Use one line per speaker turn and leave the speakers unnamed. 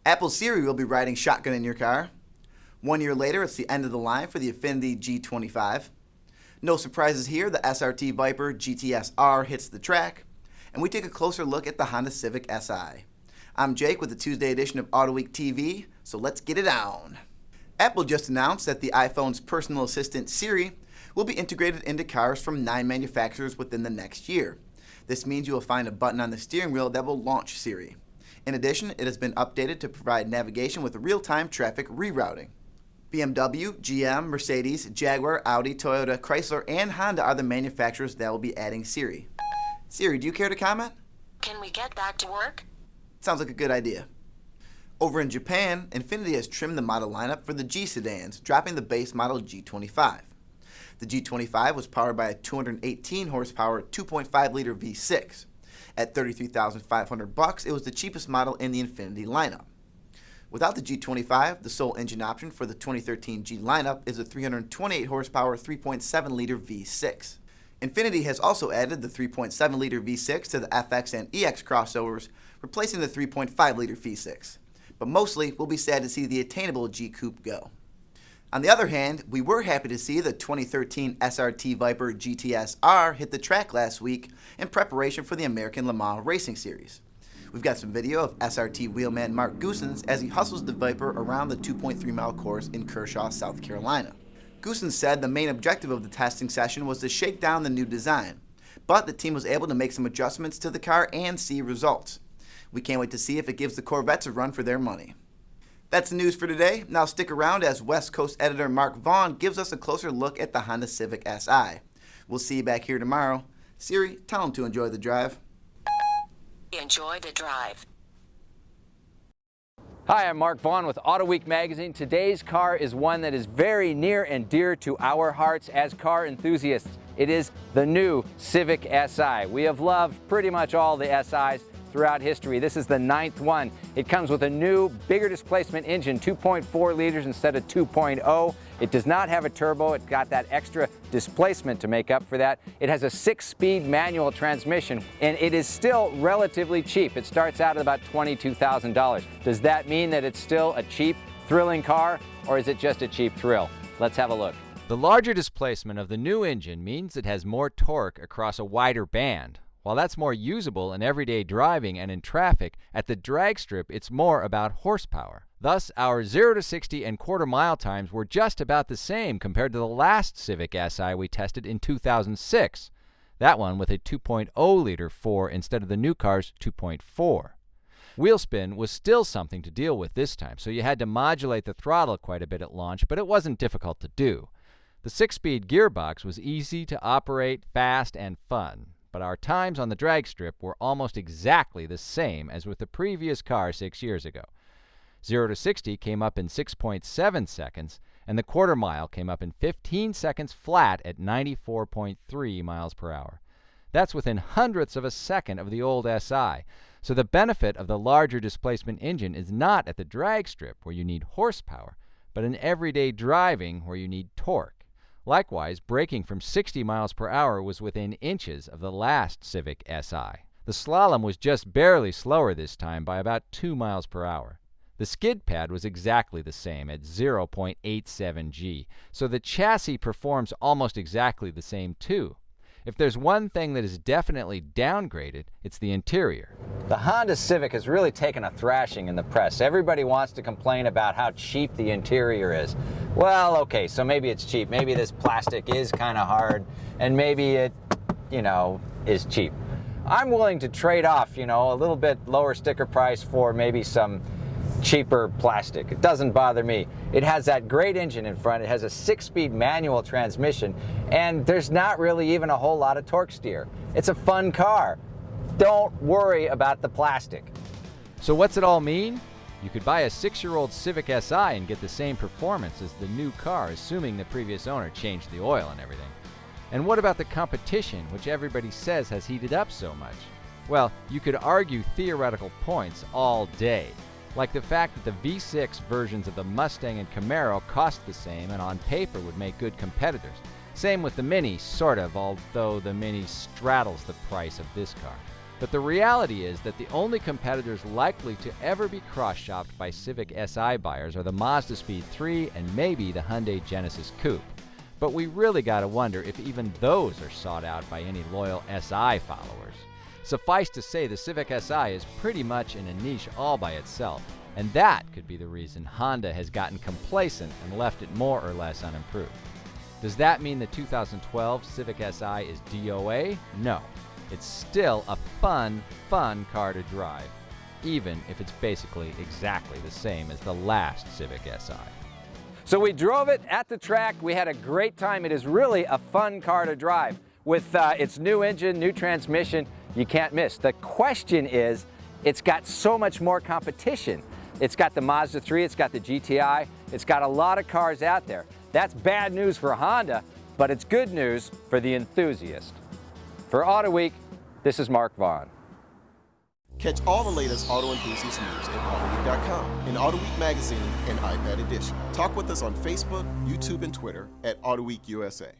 Apple Siri will be riding shotgun in your car. 1 year later, it's the end of the line for the Infiniti G25. No surprises here, the SRT Viper GTS-R hits the track, and we take a closer look at the Honda Civic Si. I'm Jake with the Tuesday edition of Autoweek TV, so let's get it on. Apple just announced that the iPhone's personal assistant Siri will be integrated into cars from 9 manufacturers within the next year. This means you will find a button on the steering wheel that will launch Siri. In addition, it has been updated to provide navigation with real-time traffic rerouting. BMW, GM, Mercedes, Jaguar, Audi, Toyota, Chrysler, and Honda are the manufacturers that will be adding Siri. Siri, do you care to comment?
Can we get back to work?
Sounds like a good idea. Over in Japan, Infiniti has trimmed the model lineup for the G sedans, dropping the base model G25. The G25 was powered by a 218 horsepower 2.5-liter V6. At $33,500, it was the cheapest model in the Infiniti lineup. Without the G25, the sole engine option for the 2013 G lineup is a 328 horsepower 3.7-liter V6. Infiniti has also added the 3.7-liter V6 to the FX and EX crossovers, replacing the 3.5-liter V6. But mostly, we'll be sad to see the attainable G Coupe go. On the other hand, we were happy to see the 2013 SRT Viper GTS-R hit the track last week in preparation for the American Le Mans Racing Series. We've got some video of SRT wheelman Mark Goossens as he hustles the Viper around the 2.3-mile course in Kershaw, South Carolina. Goossens said the main objective of the testing session was to shake down the new design, but the team was able to make some adjustments to the car and see results. We can't wait to see if it gives the Corvettes a run for their money. That's the news for today. Now stick around as West Coast editor Mark Vaughn gives us a closer look at the Honda Civic Si. We'll see you back here tomorrow. Siri, tell him to enjoy the drive.
Enjoy the drive.
Hi, I'm Mark Vaughn with Autoweek magazine. Today's car is one that is very near and dear to our hearts as car enthusiasts. It is the new Civic Si. We have loved pretty much all the SIs throughout history. This is the 9th one. It comes with a new, bigger displacement engine, 2.4 liters instead of 2.0. It does not have a turbo. It's got that extra displacement to make up for that. It has a 6-speed manual transmission, and it is still relatively cheap. It starts out at about $22,000. Does that mean that it's still a cheap, thrilling car, or is it just a cheap thrill? Let's have a look. The larger displacement of the new engine means it has more torque across a wider band. While that's more usable in everyday driving and in traffic, at the drag strip it's more about horsepower. Thus, our 0 to 60 and quarter-mile times were just about the same compared to the last Civic Si we tested in 2006. That one with a 2.0-liter 4 instead of the new car's 2.4. Wheel spin was still something to deal with this time, so you had to modulate the throttle quite a bit at launch, but it wasn't difficult to do. The 6-speed gearbox was easy to operate, fast, and fun. But our times on the drag strip were almost exactly the same as with the previous car 6 years ago. 0 to 60 came up in 6.7 seconds, and the quarter mile came up in 15 seconds flat at 94.3 miles per hour. That's within hundredths of a second of the old Si. So the benefit of the larger displacement engine is not at the drag strip where you need horsepower, but in everyday driving where you need torque. Likewise, braking from 60 miles per hour was within inches of the last Civic Si. The slalom was just barely slower this time by about 2 miles per hour. The skid pad was exactly the same at 0.87 G, so the chassis performs almost exactly the same too. If there's one thing that is definitely downgraded, it's the interior. The Honda Civic has really taken a thrashing in the press. Everybody wants to complain about how cheap the interior is. Well, okay, so maybe it's cheap. Maybe this plastic is kind of hard, and maybe it, is cheap. I'm willing to trade off, a little bit lower sticker price for maybe some cheaper plastic. It doesn't bother me. It has that great engine in front. It has a 6-speed manual transmission, and there's not really even a whole lot of torque steer. It's a fun car. Don't worry about the plastic. So what's it all mean? You could buy a 6-year-old Civic Si and get the same performance as the new car, assuming the previous owner changed the oil and everything. And what about the competition, which everybody says has heated up so much? Well, you could argue theoretical points all day, like the fact that the V6 versions of the Mustang and Camaro cost the same and on paper would make good competitors. Same with the Mini, sort of, although the Mini straddles the price of this car. But the reality is that the only competitors likely to ever be cross-shopped by Civic Si buyers are the Mazda Speed 3 and maybe the Hyundai Genesis Coupe. But we really gotta wonder if even those are sought out by any loyal Si followers. Suffice to say, the Civic Si is pretty much in a niche all by itself, and that could be the reason Honda has gotten complacent and left it more or less unimproved. Does that mean the 2012 Civic Si is DOA? No. It's still a fun car to drive, even if it's basically exactly the same as the last Civic Si. So we drove it at the track. We had a great time. It is really a fun car to drive. With its new engine, new transmission, you can't miss. The question is, it's got so much more competition. It's got the Mazda 3, it's got the GTI, it's got a lot of cars out there. That's bad news for Honda, but it's good news for the enthusiast. For Autoweek, this is Mark Vaughn.
Catch all the latest auto enthusiast news at Autoweek.com, in Autoweek Magazine and iPad Edition. Talk with us on Facebook, YouTube, and Twitter at Autoweek USA.